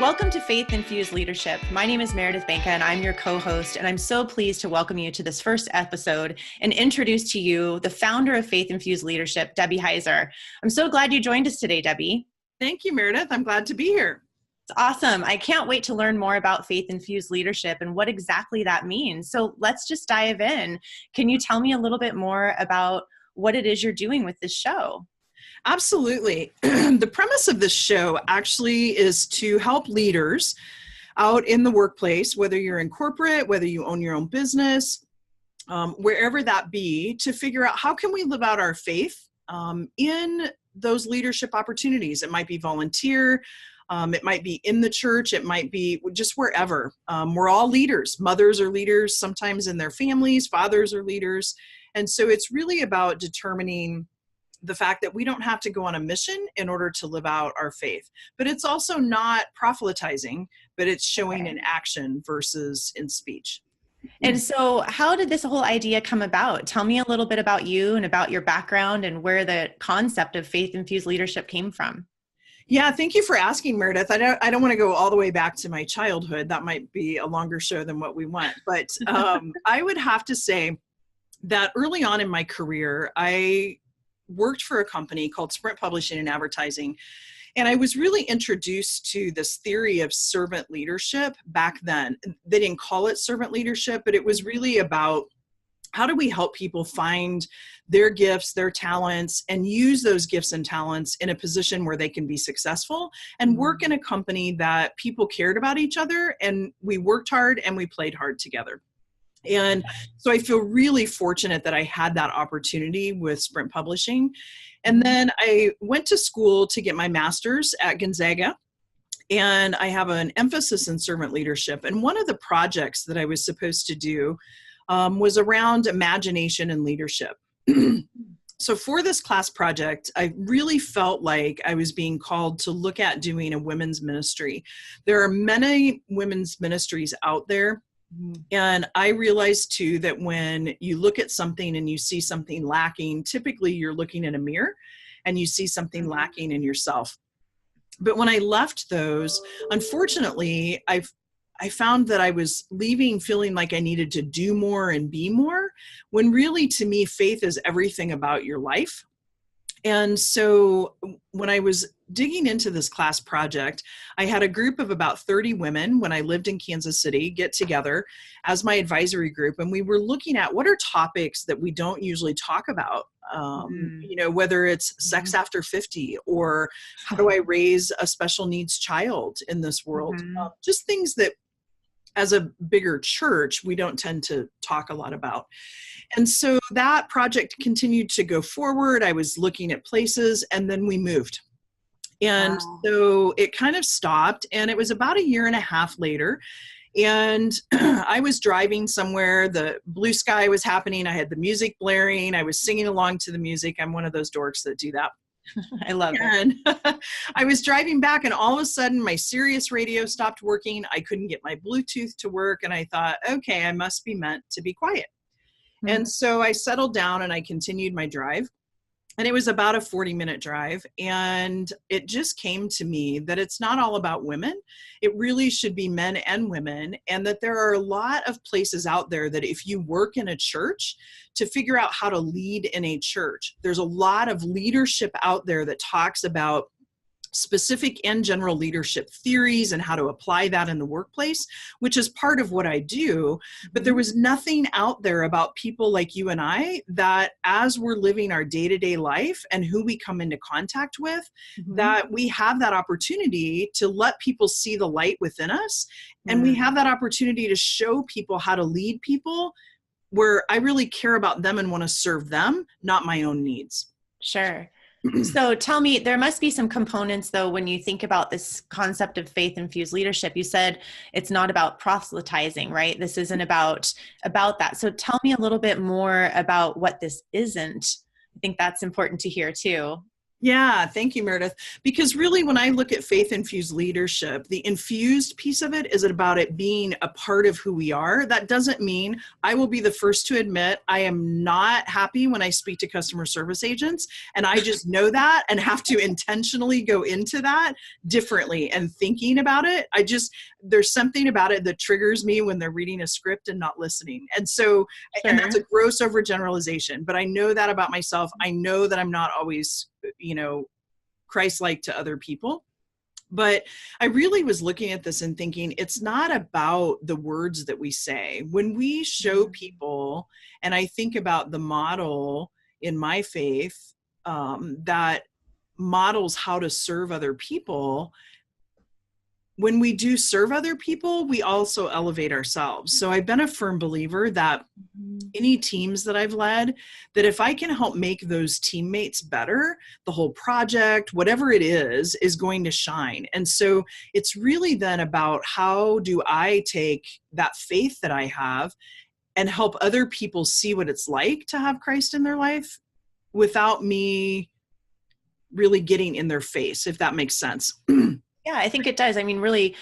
Welcome to Faith Infused Leadership. My name is Meredith Banka and I'm your co-host, and I'm so pleased to welcome you to this first episode and introduce to you the founder of Faith Infused Leadership, Debbie Heiser. I'm so glad you joined us today, Debbie. Thank you, Meredith. I'm glad to be here. It's awesome. I can't wait to learn more about Faith Infused Leadership and what exactly that means. So let's just dive in. Can you tell me a little bit more about what it is you're doing with this show? Absolutely. The premise of this show actually is to help leaders out in the workplace, whether you're in corporate, whether you own your own business, wherever that be, to figure out how can we live out our faith in those leadership opportunities. It might be volunteer, it might be in the church, it might be just wherever. We're all leaders. Mothers are leaders, sometimes in their families, fathers are leaders. And so it's really about determining the fact that we don't have to go on a mission in order to live out our faith. But it's also not proselytizing, but it's showing in action versus in speech. And so how did this whole idea come about? Tell me a little bit about you and about your background and where the concept of Faith Infused Leadership came from. Yeah, thank you for asking, Meredith. I don't want to go all the way back to my childhood. That might be a longer show than what we want. But I would have to say that early on in my career, I worked for a company called Sprint Publishing and Advertising. And I was really introduced to this theory of servant leadership back then. They didn't call it servant leadership, but it was really about how do we help people find their gifts, their talents, and use those gifts and talents in a position where they can be successful and work in a company that people cared about each other and we worked hard and we played hard together. And so I feel really fortunate that I had that opportunity with Sprint Publishing. And then I went to school to get my master's at Gonzaga. And I have an emphasis in servant leadership. And one of the projects that I was supposed to do was around imagination and leadership. So for this class project, I really felt like I was being called to look at doing a women's ministry. There are many women's ministries out there. And I realized too that when you look at something and you see something lacking, typically you're looking in a mirror and you see something lacking in yourself. But when I left those, unfortunately, I found that I was leaving feeling like I needed to do more and be more, when really to me, faith is everything about your life. And so when I was digging into this class project, I had a group of about 30 women when I lived in Kansas City get together as my advisory group. And we were looking at what are topics that we don't usually talk about, whether it's sex after 50 or how do I raise a special needs child in this world? Just things that as a bigger church, we don't tend to talk a lot about. And so that project continued to go forward. I was looking at places and then we moved. And so it kind of stopped, and it was about a year and a half later. And I was driving somewhere, the blue sky was happening. I had the music blaring. I was singing along to the music. I'm one of those dorks that do that. I love it. And I was driving back and all of a sudden my Sirius radio stopped working. I couldn't get my Bluetooth to work. And I thought, okay, I must be meant to be quiet. And so I settled down and I continued my drive. And it was about a 40-minute drive. And it just came to me that it's not all about women. It really should be men and women. And that there are a lot of places out there that if you work in a church, to figure out how to lead in a church, there's a lot of leadership out there that talks about specific and general leadership theories and how to apply that in the workplace, which is part of what I do. But there was nothing out there about people like you and I that as we're living our day-to-day life and who we come into contact with, that we have that opportunity to let people see the light within us. And we have that opportunity to show people how to lead people where I really care about them and want to serve them, not my own needs. Sure. So tell me, there must be some components though, when you think about this concept of faith infused leadership. You said it's not about proselytizing, right? This isn't about that. So tell me a little bit more about what this isn't. I think that's important to hear too. Yeah, thank you, Meredith. Because really, when I look at faith infused leadership, the infused piece of it is about it being a part of who we are. That doesn't mean, I will be the first to admit, I am not happy when I speak to customer service agents. And I just know that and have to intentionally go into that differently and thinking about it. There's something about it that triggers me when they're reading a script and not listening. And so, and that's a gross overgeneralization, but I know that about myself. I know that I'm not always, Christ-like to other people. But I really was looking at this and thinking, it's not about the words that we say. When we show people, and I think about the model in my faith that models how to serve other people, when we do serve other people, we also elevate ourselves. So I've been a firm believer that any teams that I've led, that if I can help make those teammates better, the whole project, whatever it is going to shine. And so it's really then about, how do I take that faith that I have and help other people see what it's like to have Christ in their life without me really getting in their face, if that makes sense. Yeah, I think it does. I mean, really,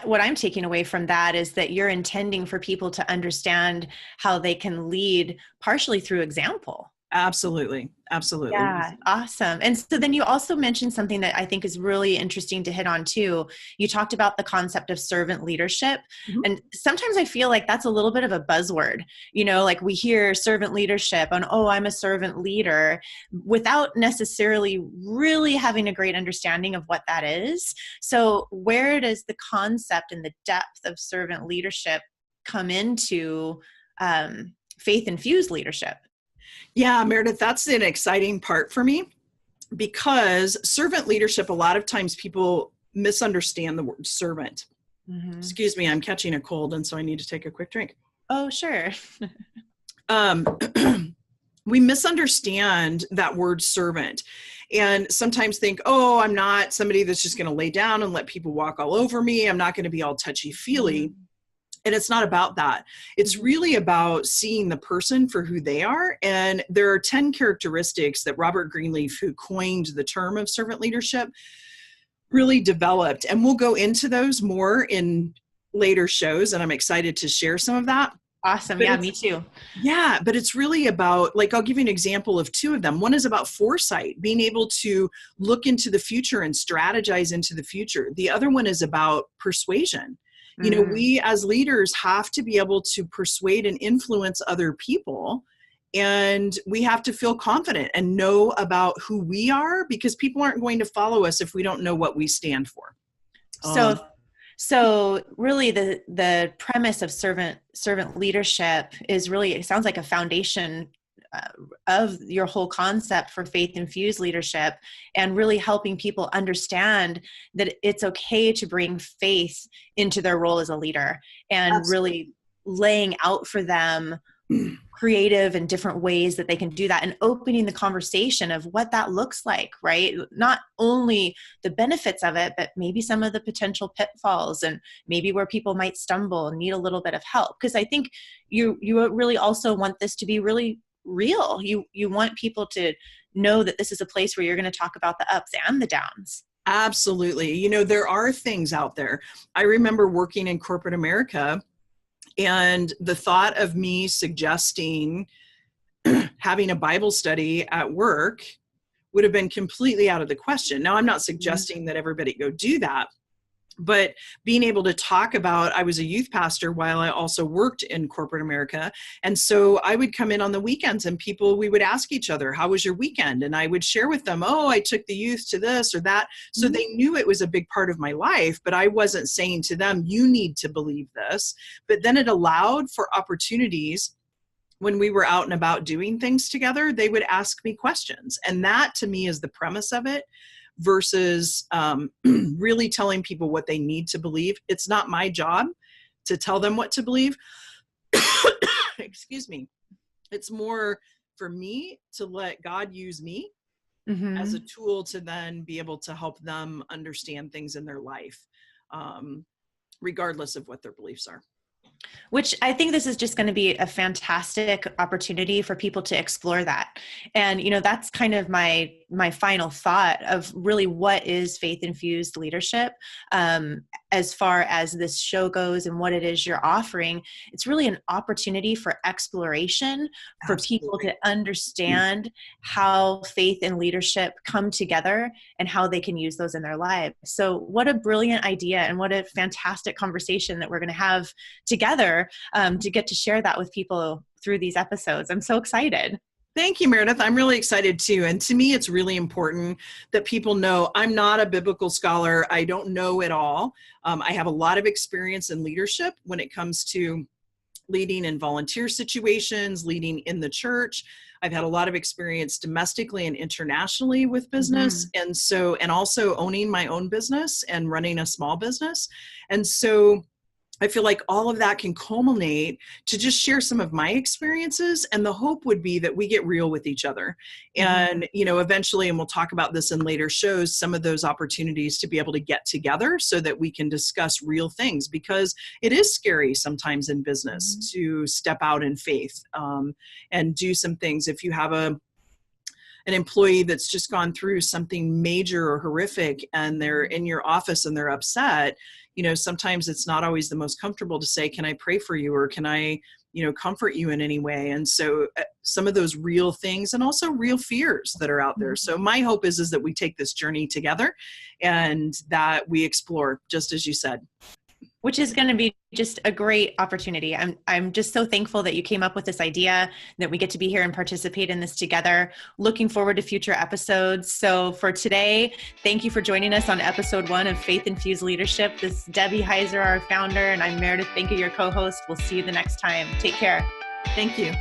what I'm taking away from that is that you're intending for people to understand how they can lead partially through example. Absolutely. Absolutely. Yeah, awesome. And so then you also mentioned something that I think is really interesting to hit on too. You talked about the concept of servant leadership. Mm-hmm. And sometimes I feel like that's a little bit of a buzzword, like we hear servant leadership and, oh, I'm a servant leader, without necessarily really having a great understanding of what that is. So where does the concept and the depth of servant leadership come into faith infused leadership? Yeah, Meredith, that's an exciting part for me, because servant leadership, a lot of times people misunderstand the word servant. Mm-hmm. Excuse me, I'm catching a cold, and so I need to take a quick drink. Oh, sure. We misunderstand that word servant, and sometimes think, oh, I'm not somebody that's just going to lay down and let people walk all over me. I'm not going to be all touchy-feely. Mm-hmm. And it's not about that. It's really about seeing the person for who they are. And there are 10 characteristics that Robert Greenleaf, who coined the term of servant leadership, really developed. And we'll go into those more in later shows. And I'm excited to share some of that. Awesome. But yeah, me too. Yeah, but it's really about, I'll give you an example of two of them. One is about foresight, being able to look into the future and strategize into the future. The other one is about persuasion. We as leaders have to be able to persuade and influence other people, and we have to feel confident and know about who we are, because people aren't going to follow us if we don't know what we stand for. So really the premise of servant leadership is really, it sounds like a foundation of your whole concept for faith infused leadership, and really helping people understand that it's okay to bring faith into their role as a leader, and Absolutely. Really laying out for them creative and different ways that they can do that, and opening the conversation of what that looks like, right? Not only the benefits of it, but maybe some of the potential pitfalls, and maybe where people might stumble and need a little bit of help. Because I think you really also want this to be really real. You want people to know that this is a place where you're going to talk about the ups and the downs. Absolutely. There are things out there. I remember working in corporate America, and the thought of me suggesting having a Bible study at work would have been completely out of the question. Now, I'm not suggesting that everybody go do that, but being able to talk about, I was a youth pastor while I also worked in corporate America. And so I would come in on the weekends, and we would ask each other, how was your weekend? And I would share with them, oh, I took the youth to this or that. So they knew it was a big part of my life, but I wasn't saying to them, you need to believe this. But then it allowed for opportunities when we were out and about doing things together. They would ask me questions. And that to me is the premise of it. Versus really telling people what they need to believe. It's not my job to tell them what to believe. Excuse me. It's more for me to let God use me as a tool to then be able to help them understand things in their life, regardless of what their beliefs are. Which I think this is just going to be a fantastic opportunity for people to explore that. And, that's kind of my final thought of really what is faith infused leadership. As far as this show goes and what it is you're offering, it's really an opportunity for exploration, for people to understand how faith and leadership come together and how they can use those in their lives. So what a brilliant idea, and what a fantastic conversation that we're going to have together, to get to share that with people through these episodes. I'm so excited. Thank you, Meredith. I'm really excited too. And to me, it's really important that people know I'm not a biblical scholar. I don't know it all. I have a lot of experience in leadership when it comes to leading in volunteer situations, leading in the church. I've had a lot of experience domestically and internationally with business. And also owning my own business and running a small business. And so I feel like all of that can culminate to just share some of my experiences. And the hope would be that we get real with each other. And, eventually, and we'll talk about this in later shows, some of those opportunities to be able to get together so that we can discuss real things, because it is scary sometimes in business to step out in faith, and do some things. If you have an employee that's just gone through something major or horrific and they're in your office and they're upset, sometimes it's not always the most comfortable to say, can I pray for you? Or can I, comfort you in any way? And so some of those real things, and also real fears that are out there. So my hope is that we take this journey together and that we explore, just as you said. Which is going to be just a great opportunity. I'm just so thankful that you came up with this idea, that we get to be here and participate in this together. Looking forward to future episodes. So for today, thank you for joining us on episode 1 of Faith Infused Leadership. This is Debbie Heiser, our founder, and I'm Meredith Banka, your co-host. We'll see you the next time. Take care. Thank you.